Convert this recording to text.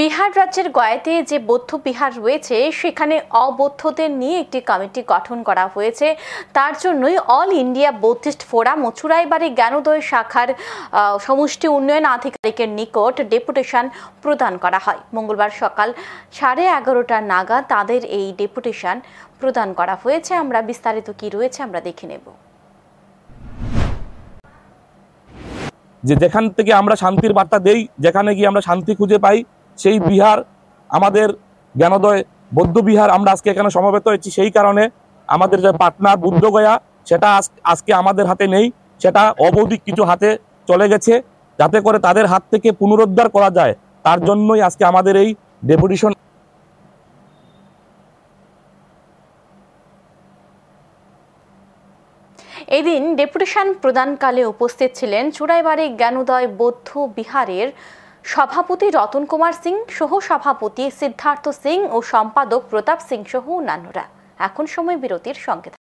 বিহার রাজ্যের গয়াতে যে বৌদ্ধ বিহার রয়েছে সেখানে অবৌদ্ধদের নিয়ে একটি কমিটি গঠন করা হয়েছে। তার জন্যই অল ইন্ডিয়া বৌদ্ধিস্ট ফোরাম ও চুড়াইবাড়ি জ্ঞানোদয় শাখার সমষ্টি উন্নয়ন আধিকারিকের নিকট ডেপুটেশন প্রদান করা হয়। মঙ্গলবার সকাল 11:30 নাগাদ তাদের এই ডেপুটেশন প্রদান করা হয়েছে। আমরা বিস্তারিত কি রয়েছে আমরা দেখে নেব। যেখান থেকে আমরা শান্তির বার্তা দেই, যেখানে গিয়ে আমরা শান্তি খুঁজে পাই, সেই বিহার আমাদের জ্ঞানোদয় বৌদ্ধ বিহার। আমরা আজকে এখানে সমবেত হয়েছি সেই কারণে আমাদের যে পাটনা বুদ্ধগয়া সেটা আজকে আমাদের হাতে নেই, সেটা অবৈধিক কিছু হাতে চলে গেছে। যাতে করে তাদের হাত থেকে পুনরুদ্ধার করা যায়, তার জন্যই আজকে আমাদের এই ডেপুটেশন। এদিন ডেপুটেশন প্রদানকালে উপস্থিত ছিলেন চুড়াইবাড়ি জ্ঞানোদয় বৌদ্ধ বিহারের সভাপতি রতন কুমার সিং, সহ সভাপতি সিদ্ধার্থ সিং ও সম্পাদক প্রতাপ সিং সহ অন্যান্যরা। এখন সময় বিরতির সঙ্গে থাকুন।